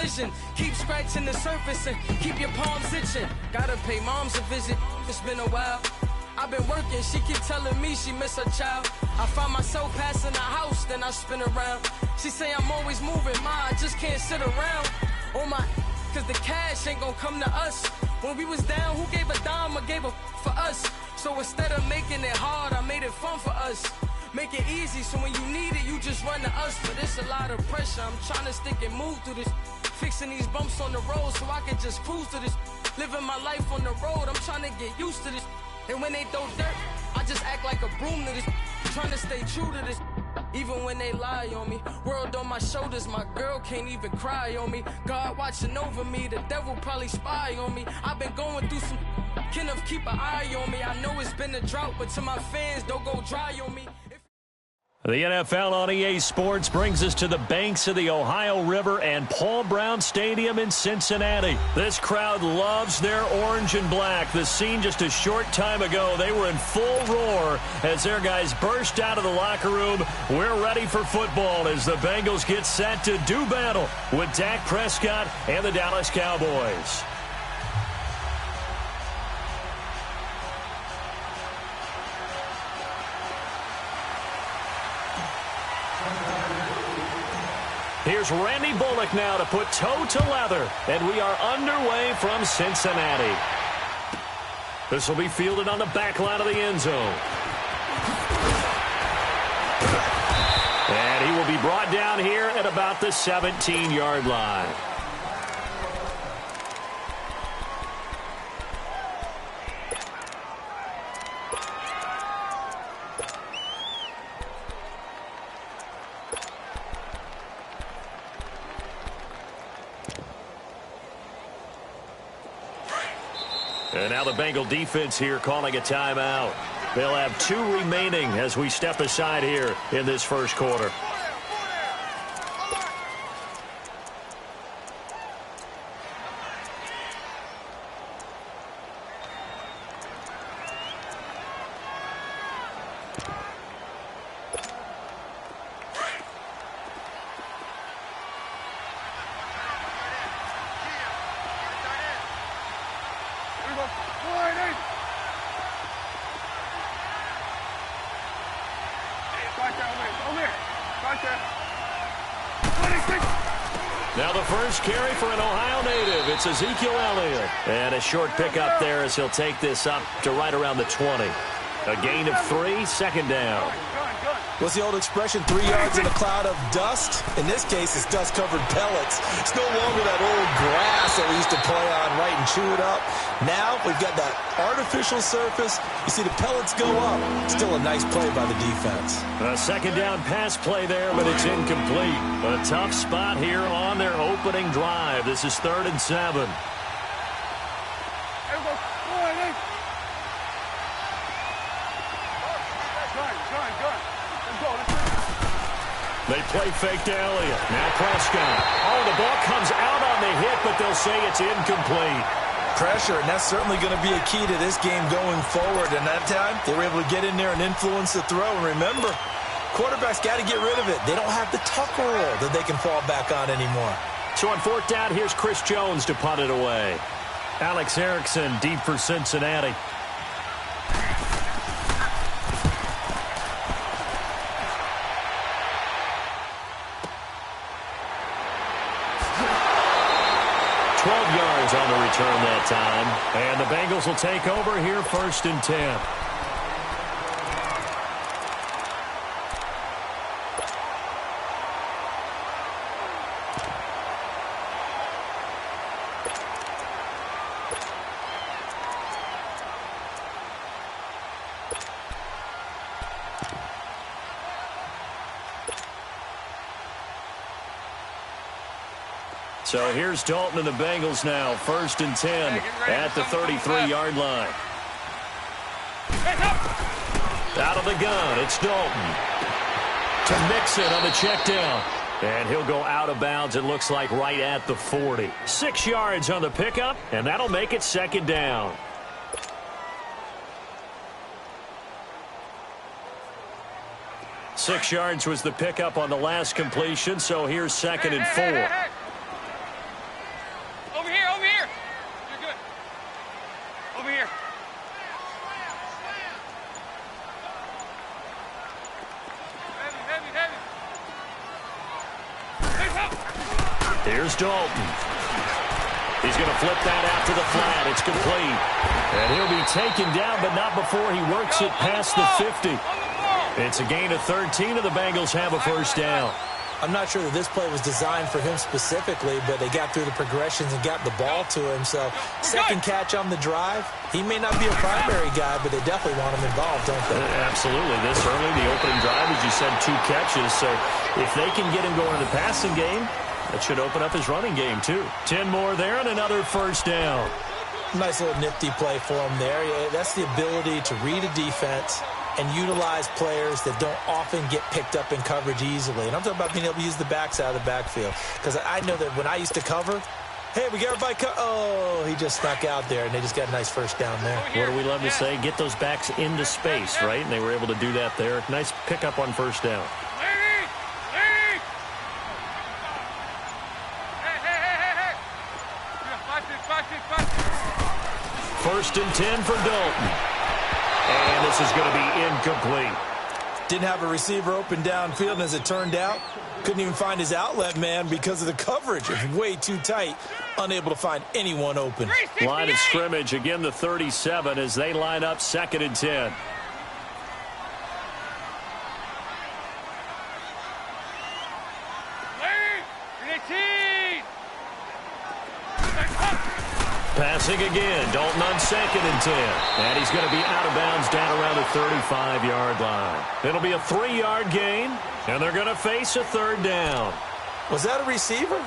collision. Keep scratching the surface and keep your palms itching. Gotta pay moms a visit, it's been a while. I've been working, she keep telling me she miss her child. I find myself passing the house, then I spin around. She say I'm always moving, ma, I just can't sit around. Oh my, cause the cash ain't gonna come to us. When we was down, who gave a dime or gave a for us? So instead of making it hard, I made it fun for us. Make it easy, so when you need it, you just run to us. But it's a lot of pressure, I'm trying to stick and move through this. Fixing these bumps on the road so I can just cruise to this. Living my life on the road, I'm trying to get used to this. And when they throw dirt, I just act like a broom to this. Trying to stay true to this, even when they lie on me. World on my shoulders, my girl can't even cry on me. God watching over me, the devil probably spy on me. I've been going through some, Kenneth keep an eye on me. I know it's been a drought, but to my fans, don't go dry on me. The NFL on EA Sports brings us to the banks of the Ohio River and Paul Brown Stadium in Cincinnati. This crowd loves their orange and black. The scene just a short time ago, they were in full roar as their guys burst out of the locker room. We're ready for football as the Bengals get set to do battle with Dak Prescott and the Dallas Cowboys. Here's Randy Bullock now to put toe to leather, and we are underway from Cincinnati. This will be fielded on the back line of the end zone. And he will be brought down here at about the 17-yard line. And now the Bengal defense here calling a timeout. They'll have 2 remaining as we step aside here in this first quarter. Now the first carry for an Ohio native. It's Ezekiel Elliott. And a short pickup there as he'll take this up to right around the 20. A gain of 3, second down. What's the old expression, 3 yards in a cloud of dust? In this case, it's dust-covered pellets. It's no longer that old grass that we used to play on, right, and chew it up. Now we've got that artificial surface. You see the pellets go up. Still a nice play by the defense. A second down pass play there, but it's incomplete. A tough spot here on their opening drive. This is 3rd and 7. They play fake to Elliott. Now Prescott. Oh, the ball comes out on the hit, but they'll say it's incomplete. Pressure, and that's certainly going to be a key to this game going forward. And that time, they were able to get in there and influence the throw. And remember, quarterbacks got to get rid of it. They don't have the tuck roll that they can fall back on anymore. So on 4th down, here's Chris Jones to punt it away. Alex Erickson deep for Cincinnati. On the return that time. And the Bengals will take over here 1st and 10. So here's Dalton and the Bengals now. 1st and 10 at the 33-yard line. Out of the gun, it's Dalton. To Mixon on the check down. And he'll go out of bounds, it looks like, right at the 40. 6 yards on the pickup, and that'll make it 2nd down. Six yards was the pickup on the last completion, so here's 2nd and 4. Over here. Here's Dalton. He's going to flip that out to the flat. It's complete. And he'll be taken down, but not before he works it past the 50. It's a gain of 13, and the Bengals have a first down. I'm not sure that this play was designed for him specifically, but they got through the progressions and got the ball to him. So second catch on the drive. He may not be a primary guy, but they definitely want him involved, don't they? Absolutely. This early, the opening drive, as you said, 2 catches. So if they can get him going in the passing game, that should open up his running game, too. 10 more there and another first down. Nice little nifty play for him there. Yeah, that's the ability to read a defense and utilize players that don't often get picked up in coverage easily. And I'm talking about being able to use the backs out of the backfield. Because I know that when I used to cover, hey, we got everybody oh, he just snuck out there, and they just got a nice first down there. What do we love to say? Get those backs into space, right? And they were able to do that there. Nice pickup on first down. First and 10 for Dalton. And this is going to be incomplete. Didn't have a receiver open downfield, and as it turned out, couldn't even find his outlet man because of the coverage. It was way too tight, unable to find anyone open. Line of scrimmage, again the 37 as they line up 2nd and 10. Passing again, Dalton on 2nd and 10. And he's going to be out of bounds down around the 35-yard line. It'll be a 3-yard gain, and they're going to face a 3rd down. Was that a receiver?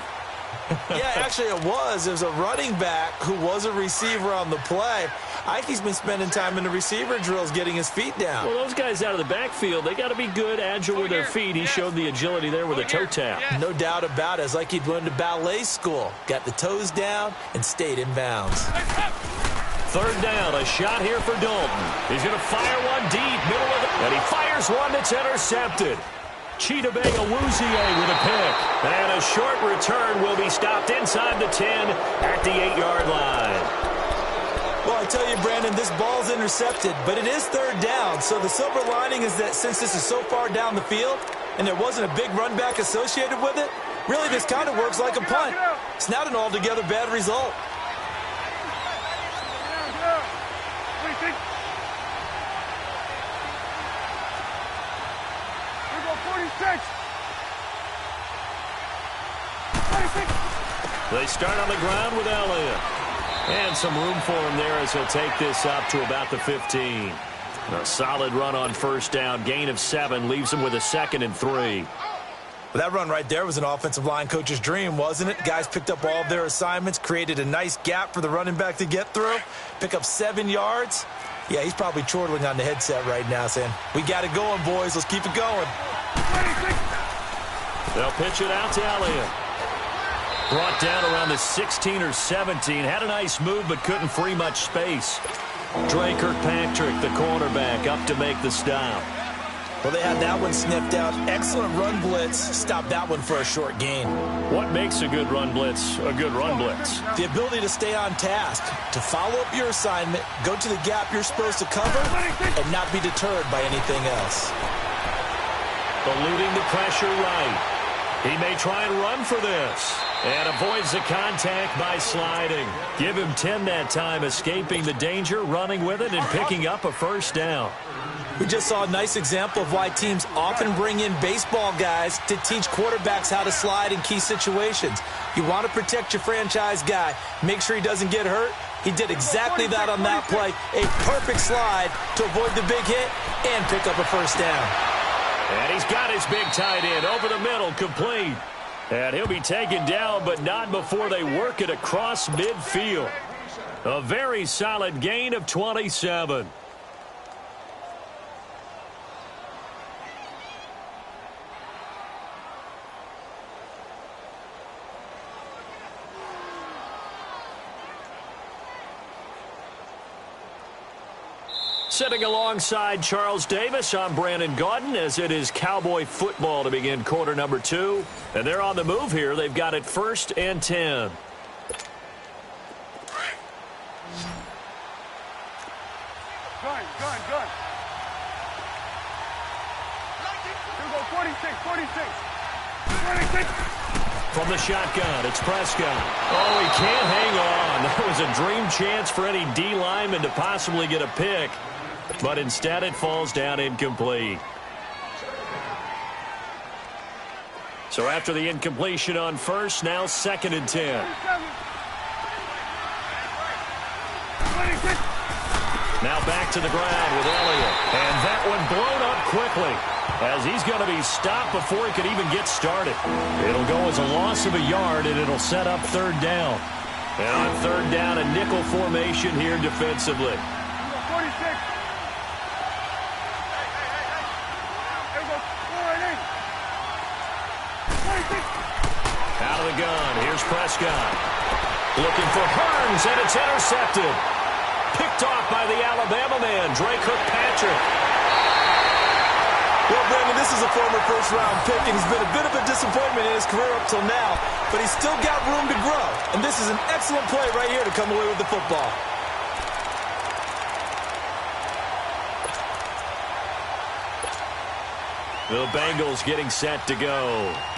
Yeah, actually it was. It was a running back who was a receiver on the play. I think he's been spending time in the receiver drills getting his feet down. Well, those guys out of the backfield, they got to be good, agile with their feet. He showed the agility there with a toe tap. No doubt about it. It's like he'd went to ballet school. Got the toes down and stayed in bounds. 3rd down, a shot here for Dalton. He's going to fire one deep, middle of the... And he fires one that's intercepted. Chidobe Awuzie with a pick. And a short return will be stopped inside the 10 at the 8-yard line. Well, I tell you, Brandon, this ball's intercepted, but it is 3rd down. So the silver lining is that since this is so far down the field and there wasn't a big run back associated with it, really this kind of works like a punt. It's not an altogether bad result. They start on the ground with Elliott. And some room for him there as he'll take this up to about the 15. A solid run on first down. Gain of 7 leaves him with a 2nd and 3. Well, that run right there was an offensive line coach's dream, wasn't it? Guys picked up all of their assignments, created a nice gap for the running back to get through, pick up 7 yards. Yeah, he's probably chortling on the headset right now saying, we got it going, boys. Let's keep it going. They'll pitch it out to Elliott. Brought down around the 16 or 17. Had a nice move, but couldn't free much space. Dre Kirkpatrick, the cornerback, up to make the stop. Well, they had that one sniffed out. Excellent run blitz. Stopped that one for a short gain. What makes a good run blitz a good run blitz? The ability to stay on task, to follow up your assignment, go to the gap you're supposed to cover, and not be deterred by anything else. Eluding the pressure right. He may try and run for this. And avoids the contact by sliding. Give him 10 that time, escaping the danger, running with it, and picking up a first down. We just saw a nice example of why teams often bring in baseball guys to teach quarterbacks how to slide in key situations. You want to protect your franchise guy. Make sure he doesn't get hurt. He did exactly that on that play. A perfect slide to avoid the big hit and pick up a first down. And he's got his big tight end over the middle, complete. And he'll be taken down, but not before they work it across midfield. A very solid gain of 27. Sitting alongside Charles Davis, I'm Brandon Gaudin, as it is Cowboy football to begin quarter number 2. And they're on the move here. They've got it 1st and 10. Gun. Here we go, 46. From the shotgun, it's Prescott. Oh, he can't hang on. That was a dream chance for any D lineman to possibly get a pick, but instead it falls down incomplete. So after the incompletion on first, now 2nd and 10. Now back to the ground with Elliott. And that one blown up quickly, as he's going to be stopped before he could even get started. It'll go as a loss of a yard, and it'll set up 3rd down. And on 3rd down, a nickel formation here defensively. 46. Out of the gun, here's Prescott. Looking for Hearns, and it's intercepted. Picked off by the Alabama man, Drake Kirkpatrick. Well, Brandon, this is a former first-round pick, and he's been a bit of a disappointment in his career up till now, but he's still got room to grow, and this is an excellent play right here to come away with the football. The Bengals getting set to go.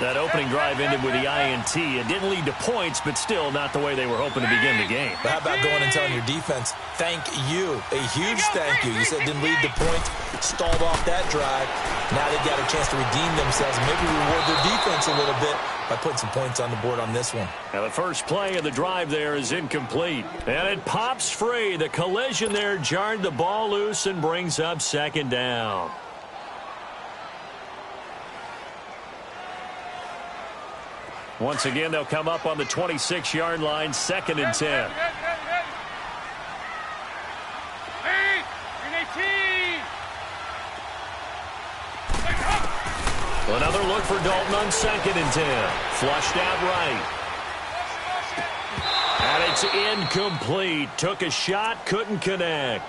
That opening drive ended with the INT. It didn't lead to points, but still not the way they were hoping to begin the game. But how about going and telling your defense, thank you, a huge thank you. You said it didn't lead to points, stalled off that drive. Now they've got a chance to redeem themselves and maybe reward their defense a little bit by putting some points on the board on this one. Now the first play of the drive there is incomplete. And it pops free. The collision there jarred the ball loose and brings up 2nd down. Once again, they'll come up on the 26-yard line, 2nd and 10. Another look for Dalton on 2nd and 10. Flushed out right. And it's incomplete. Took a shot, couldn't connect.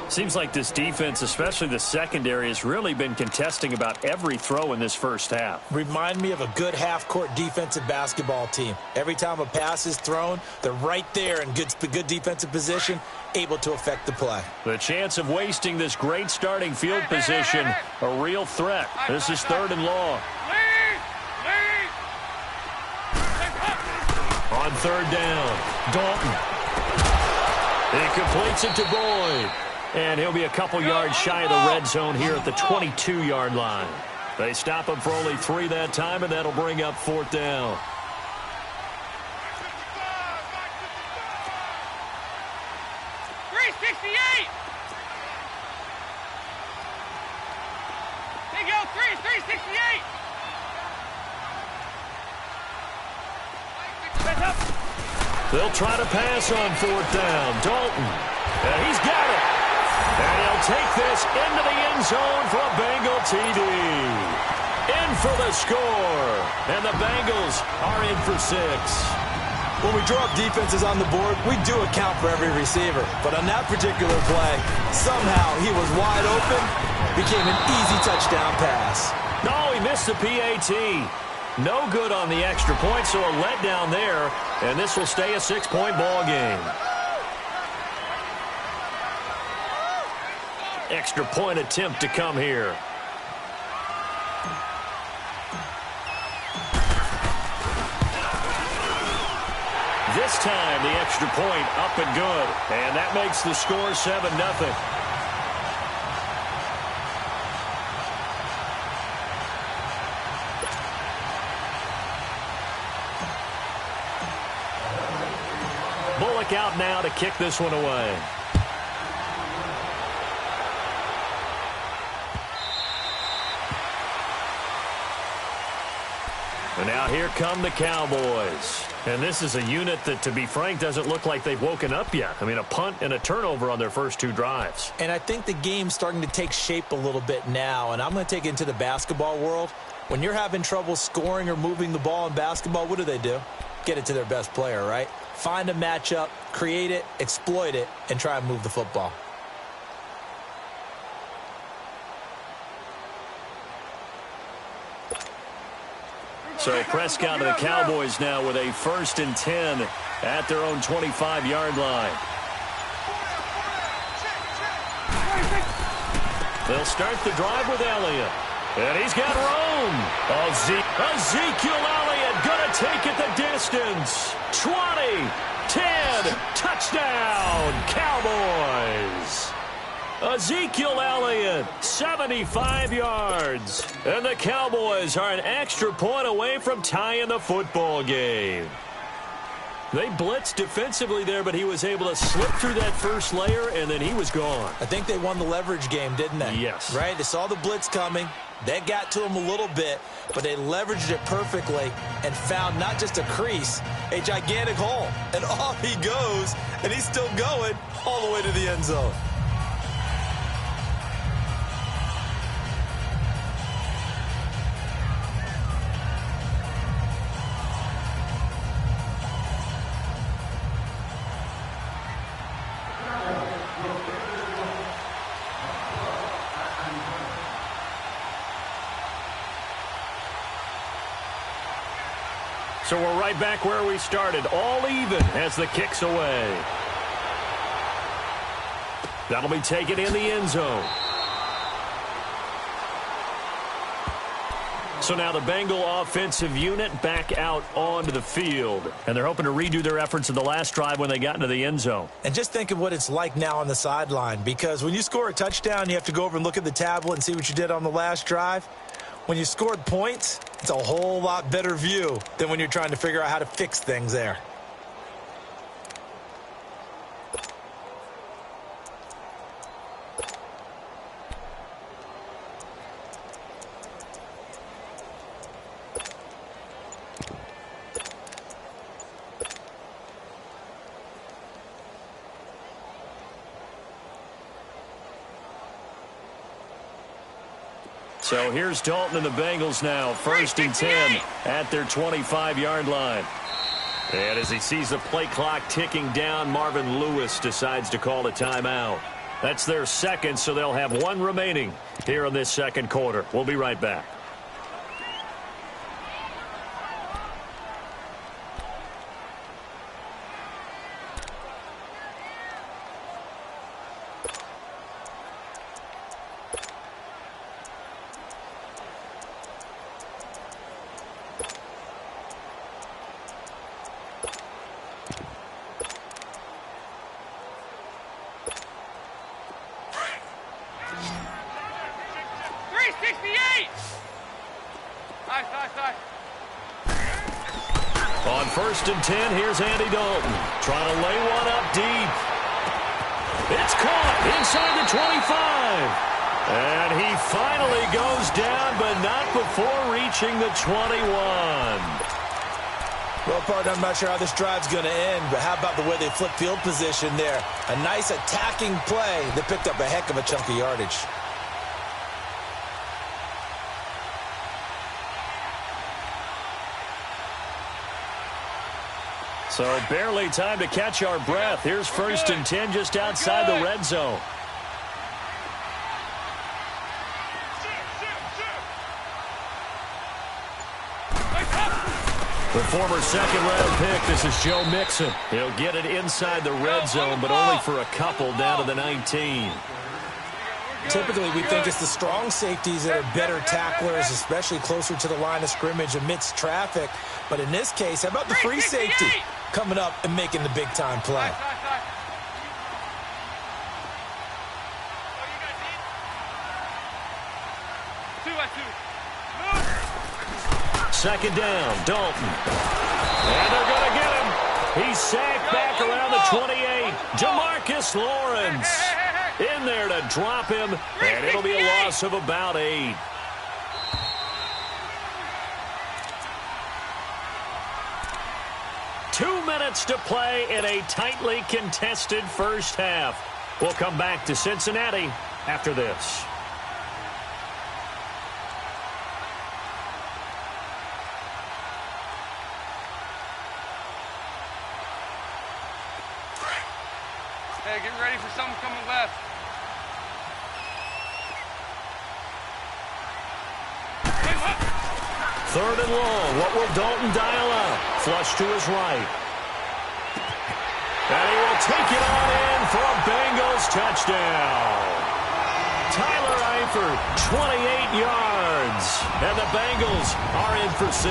Seems like this defense, especially the secondary, has really been contesting about every throw in this first half. Remind me of a good half-court defensive basketball team. Every time a pass is thrown, they're right there in good defensive position, able to affect the play. The chance of wasting this great starting field position, a real threat. This is 3rd and long. On 3rd down, Dalton. He completes it to Boyd. And he'll be a couple yards shy of the red zone here at the 22-yard line. They stop him for only 3 that time, and that'll bring up 4th down. There you go, 368. They'll try to pass on 4th down. Dalton. And he's got it. And he'll take this into the end zone for a Bengal TD. In for the score. And the Bengals are in for 6. When we draw up defenses on the board, we do account for every receiver. But on that particular play, somehow he was wide open, became an easy touchdown pass. No, he missed the PAT. No good on the extra point, so a letdown there. And this will stay a 6-point ball game. Extra point attempt to come here. This time, the extra point up and good. And that makes the score 7-0. Bullock out now to kick this one away. And now here come the Cowboys. And this is a unit that, to be frank, doesn't look like they've woken up yet. I mean, a punt and a turnover on their first 2 drives. And I think the game's starting to take shape a little bit now. And I'm going to take it into the basketball world. When you're having trouble scoring or moving the ball in basketball, what do? Get it to their best player, right? Find a matchup, create it, exploit it, and try and move the football. So Prescott and the Cowboys now with a 1st and 10 at their own 25-yard line. They'll start the drive with Elliott. And he's got room. Ezekiel Elliott going to take it the distance. 20, 10, touchdown, Cowboys. Ezekiel Elliott, 75 yards. And the Cowboys are an extra point away from tying the football game. They blitzed defensively there, but he was able to slip through that first layer, and then he was gone. I think they won the leverage game, didn't they? Yes. Right? They saw the blitz coming. That got to him a little bit, but they leveraged it perfectly and found not just a crease, a gigantic hole. And off he goes, and he's still going all the way to the end zone. So we're right back where we started, all even as the kick's away. That'll be taken in the end zone. So now the Bengal offensive unit back out onto the field. And they're hoping to redo their efforts in the last drive when they got into the end zone. And just think of what it's like now on the sideline, because when you score a touchdown, you have to go over and look at the tablet and see what you did on the last drive. When you scored points, it's a whole lot better view than when you're trying to figure out how to fix things there. So here's Dalton and the Bengals now. 1st and 10 at their 25-yard line. And as he sees the play clock ticking down, Marvin Lewis decides to call a timeout. That's their second, so they'll have one remaining here in this second quarter. We'll be right back. On 1st and 10, here's Andy Dalton trying to lay one up deep. It's caught inside the 25. And he finally goes down, but not before reaching the 21. Well, partner, I'm not sure how this drive's going to end, but how about the way they flip field position there? A nice attacking play that picked up a heck of a chunk of yardage. So barely time to catch our breath. Here's 1st and 10 just outside the red zone. The former second-round pick, this is Joe Mixon. He'll get it inside the red zone, but only for a couple down to the 19. Typically, we think it's the strong safeties that are better tacklers, especially closer to the line of scrimmage amidst traffic. But in this case, how about the free safety coming up and making the big-time play? Second down, Dalton. And they're going to get him. He's sacked back around the 28. Demarcus Lawrence in there to drop him, and it'll be a loss of about 8. Two minutes to play in a tightly contested first half. We'll come back to Cincinnati after this. Hey, get ready for something coming left. Third and long. What will Dalton dial up? Flush to his right. And he will take it on in for a Bengals touchdown. Tyler Eifert, 28 yards. And the Bengals are in for 6.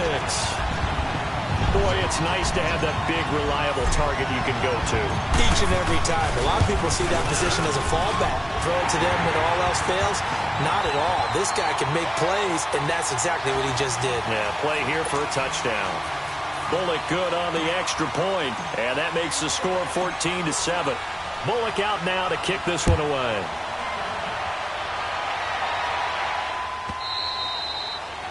Boy, it's nice to have that big, reliable target you can go to. Each and every time. A lot of people see that position as a fallback. Throw it to them when all else fails. Not at all. This guy can make plays, and that's exactly what he just did. Yeah, play here for a touchdown. Bullock good on the extra point, and that makes the score 14-7. Bullock out now to kick this one away.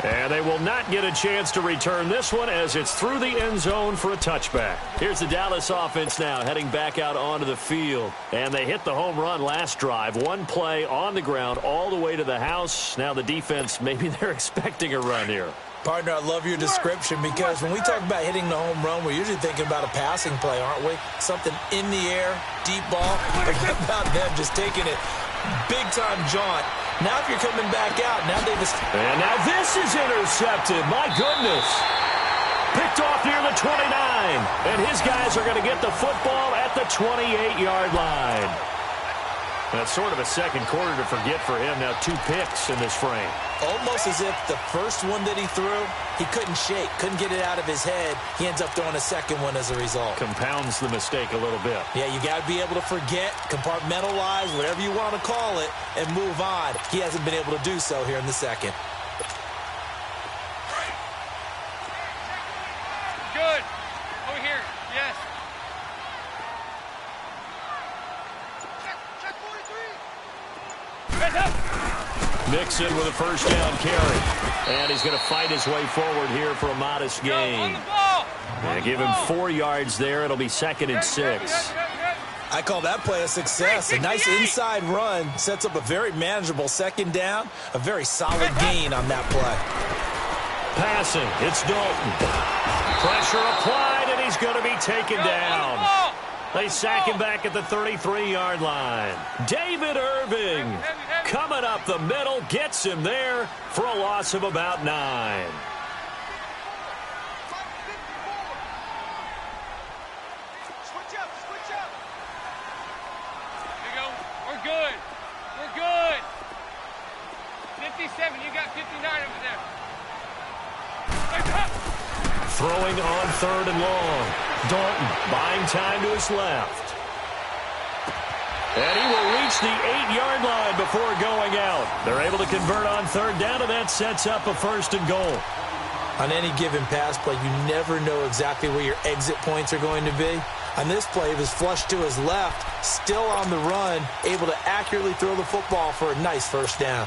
And they will not get a chance to return this one as it's through the end zone for a touchback. Here's the Dallas offense now heading back out onto the field. And they hit the home run last drive. One play on the ground all the way to the house. Now the defense, maybe they're expecting a run here. Partner, I love your description because when we talk about hitting the home run, we're usually thinking about a passing play, aren't we? Something in the air, deep ball. Forget about them just taking it big-time jaunt. Now if you're coming back out, now they've... And now this is intercepted. My goodness. Picked off near the 29. And his guys are going to get the football at the 28-yard line. That's sort of a second quarter to forget for him. Now 2 picks in this frame. Almost as if the first one that he threw, he couldn't shake, couldn't get it out of his head. He ends up throwing a second one as a result. Compounds the mistake a little bit. Yeah, you got to be able to forget, compartmentalize, whatever you want to call it, and move on. He hasn't been able to do so here in the second. Good. Over here. Yes. Heads up. Mixon with a first down carry. And he's going to fight his way forward here for a modest gain. And give him 4 yards there. It'll be 2nd and 6. I call that play a success. A nice inside run sets up a very manageable second down. A very solid gain on that play. Passing. It's Dalton. Pressure applied, and he's going to be taken down. They sack him back at the 33-yard line. David Irving coming up the middle, gets him there for a loss of about 9. Switch up. Here you go. We're good. 57. You got 59 over there. Throwing on 3rd and long. Dalton buying time to his left. And he will reach the 8-yard line before going out. They're able to convert on 3rd down, and that sets up a 1st and goal. On any given pass play, you never know exactly where your exit points are going to be. On this play, he was flushed to his left, still on the run, able to accurately throw the football for a nice 1st down.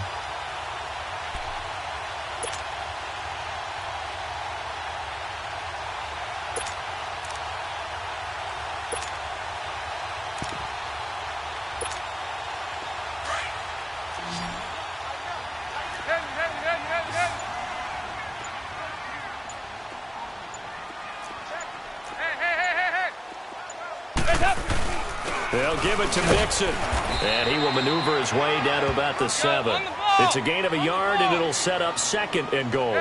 They'll give it to Mixon. And he will maneuver his way down to about the 7. It's a gain of a yard, and it'll set up 2nd and goal.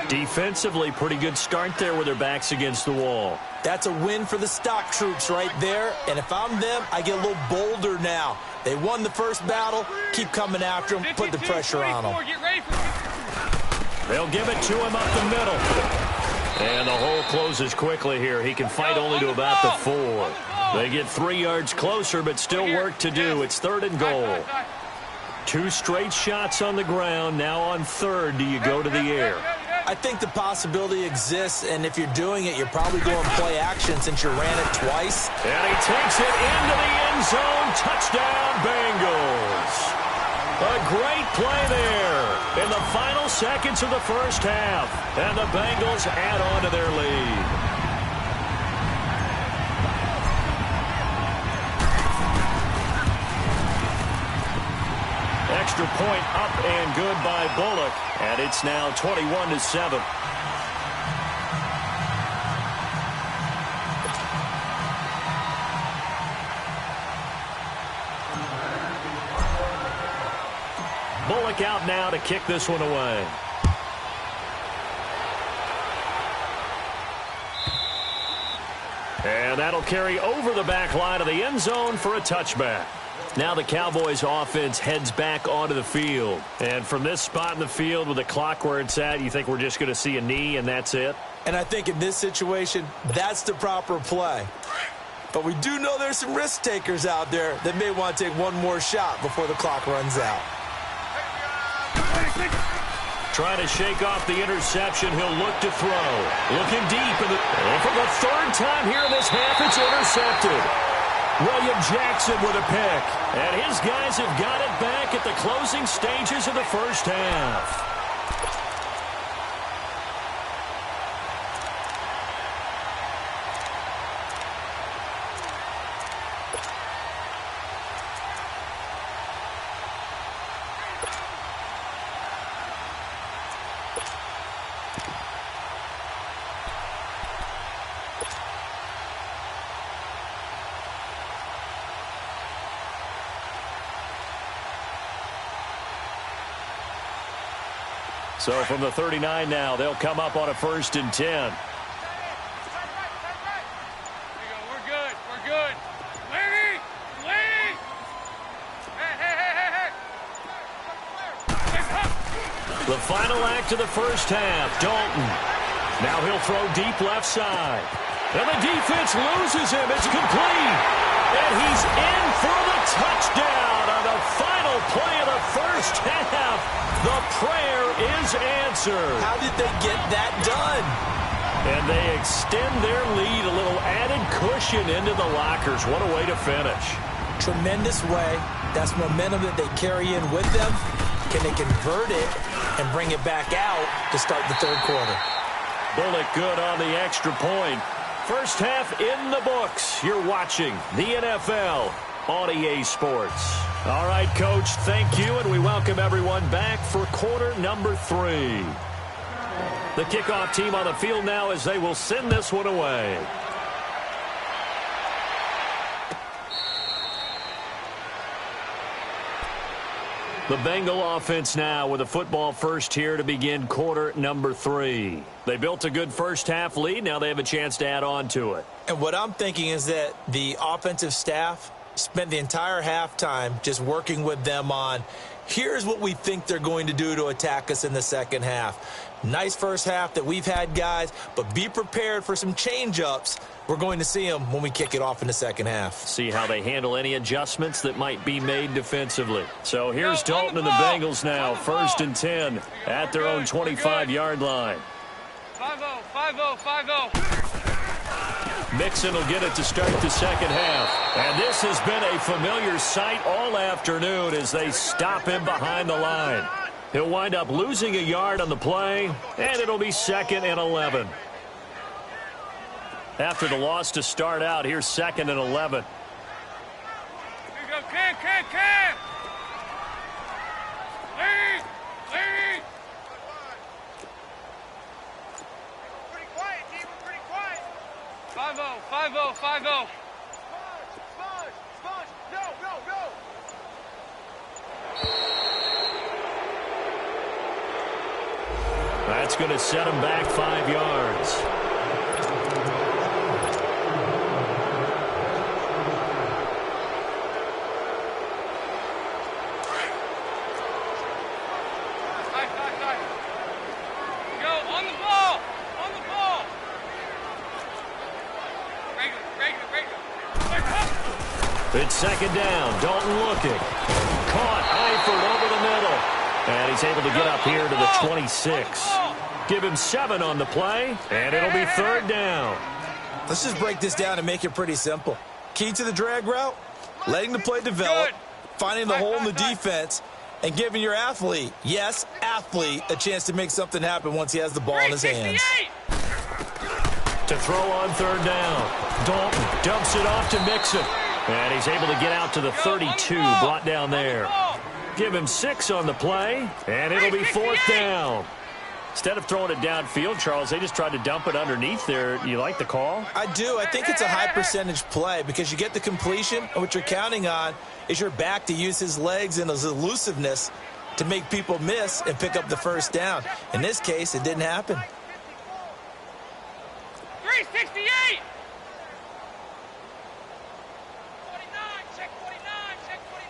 Defensively, pretty good start there with their backs against the wall. That's a win for the stock troops right there. And if I'm them, I get a little bolder now. They won the first battle. Keep coming after them. Put the pressure on them. They'll give it to him up the middle. And the hole closes quickly here. He can fight only to about the 4. They get 3 yards closer, but still work to do. It's 3rd and goal. 2 straight shots on the ground. Now on 3rd, do you go to the air? I think the possibility exists, and if you're doing it, you're probably going play action since you ran it twice. And he takes it into the end zone. Touchdown, Bengals. A great play there in the final seconds of the first half. And the Bengals add on to their lead. Extra point up and good by Bullock. And it's now 21-7. Bullock out now to kick this one away. And that'll carry over the back line of the end zone for a touchback. Now the Cowboys offense heads back onto the field. And from this spot in the field with the clock where it's at, you think we're just going to see a knee and that's it? And I think in this situation, that's the proper play. But we do know there's some risk takers out there that may want to take one more shot before the clock runs out. Trying to shake off the interception. He'll look to throw. Looking deep. And for the third time here in this half, it's intercepted. William Jackson with a pick. And his guys have got it back at the closing stages of the first half. So from the 39 now, they'll come up on a 1st and 10. There you go. We're good. We're good. Lady! Lady! Hey! The final act of the first half, Dalton. Now he'll throw deep left side. And the defense loses him. It's complete. And he's in for the touchdown on the final play of the first half. The prayer is answered. How did they get that done? And they extend their lead, a little added cushion into the lockers. What a way to finish. Tremendous way. That's momentum that they carry in with them. Can they convert it and bring it back out to start the third quarter? Bullock good on the extra point. First half in the books. You're watching the NFL on EA Sports. All right, Coach, thank you, and we welcome everyone back for quarter number 3. The kickoff team on the field now as they will send this one away. The Bengal offense now with a football first here to begin quarter number 3. They built a good first half lead. Now they have a chance to add on to it. And what I'm thinking is that the offensive staff spent the entire halftime just working with them on, here's what we think they're going to do to attack us in the second half. Nice first half that we've had, guys, but be prepared for some change-ups. We're going to see them when we kick it off in the second half. See how they handle any adjustments that might be made defensively. So here's Dalton and the Bengals now, 1st and 10 at their own 25-yard line. 5-0, 5-0, 5-0. Mixon will get it to start the second half. And this has been a familiar sight all afternoon as they stop him behind the line. He'll wind up losing a yard on the play, and it'll be 2nd and 11. After the loss to start out, here's 2nd and 11. Here you go, Cam. Lead! Pretty quiet, team. We're pretty quiet. 5-0, 5-0, 5-0. Sponge. Go. That's going to set him back 5 yards. Go, on the ball. Regular. It's 2nd down. Dalton looking. Caught. Eifert over the middle. And he's able to get up here to the 26. Give him 7 on the play, and it'll be 3rd down. Let's just break this down and make it pretty simple. Key to the drag route, letting the play develop, finding the hole in the defense, and giving your athlete, yes, athlete, a chance to make something happen once he has the ball in his hands. To throw on 3rd down. Dalton dumps it off to Mixon. And he's able to get out to the 32, brought down there. Give him 6 on the play, and it'll be 4th down. Instead of throwing it downfield, Charles, they just tried to dump it underneath there. You like the call? I do. I think it's a high percentage play because you get the completion, and what you're counting on is your back to use his legs and his elusiveness to make people miss and pick up the 1st down. In this case, it didn't happen. 368. 49, check 49, check 49.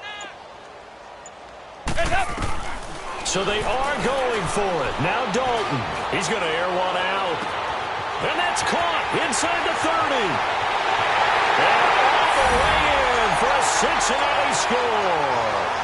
So they are going for it. Now Dalton. He's going to air one out. And that's caught inside the 30. And all the way in for a Cincinnati score.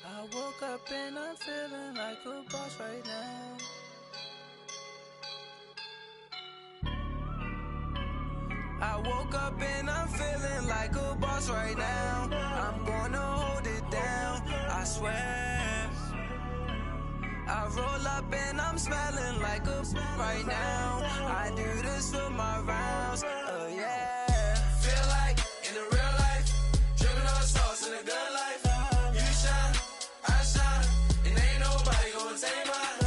I woke up and I'm feeling like a boss right now. I woke up and I'm feeling like a boss right now. I'm gonna hold it down, I swear. I roll up and I'm smelling like a right now. I do this for my rounds, yeah. Feel like in the real life, dripping on sauce in a good life. You shine, I shine, and ain't nobody gonna take mine.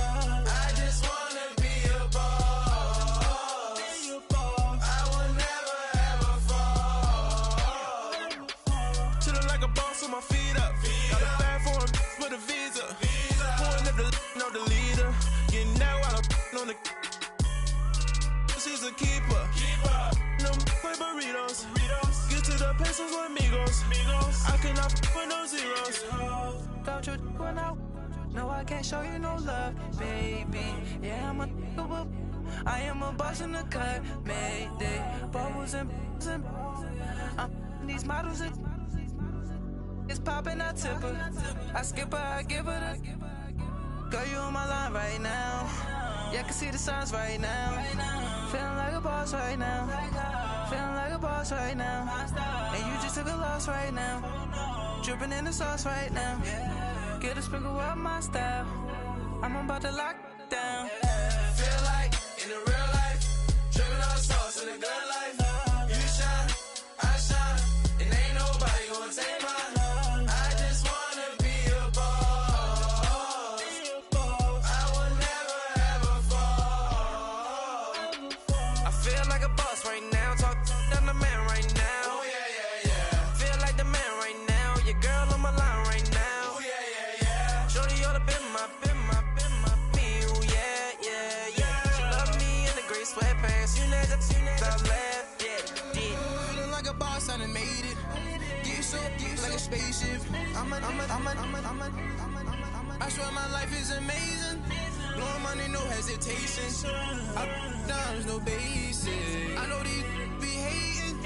I just wanna be a boss. I will never ever fall. Chillin' like a boss with my feet up. Got a bag for him with a visa. Pulling up the leader. Getting out while I'm on the. She's a keeper. No play burritos. Get to the pesos with amigos. I cannot with no zeros. Don't you run out? No, I can't show you no love, baby. Yeah, I am a boss in the cut. Mayday. Bubbles and I'm these models. It's popping, I tip her. I skip her, I give her the. Girl, you on my line right now. Yeah, I can see the signs right now. Feeling like a boss right now. Feeling like a boss right now. And you just took a loss right now. Dripping in the sauce right now. Get a sprinkle up my style. I'm about to lock down. Feel like in the real life, dripping on sauce in a good life. You shine, I shine, and ain't nobody gonna take mine. I just wanna be a boss. I will never ever fall. I feel like a boss right now. Talk to the man right now. Oh yeah. Feel like the man right now. Your girl on my line right now. Oh yeah. Shorty oughta been my me. Oh yeah. She love me in the gray sweatpants. You never I left. Yeah. Feeling like a boss, I done made it. Get so like a spaceship. I swear my life is amazing. Blowing money, no hesitation. Dimes, no basic. I know these be hating,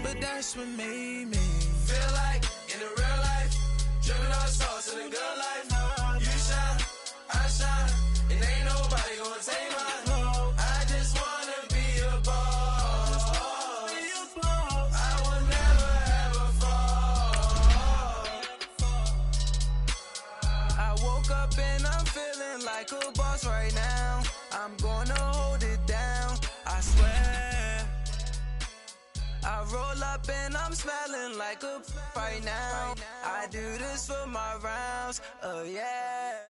but that's what made me. Feel like in the real life, dripping on sauce in a good life. You shine, I shine, and ain't nobody gonna take mine. I just wanna be a boss. I will never ever fall. I woke up and I'm feeling like a boss right now. I'm gonna hold it down, I swear. I roll up and I'm smelling like a right now. I do this for my rounds, yeah.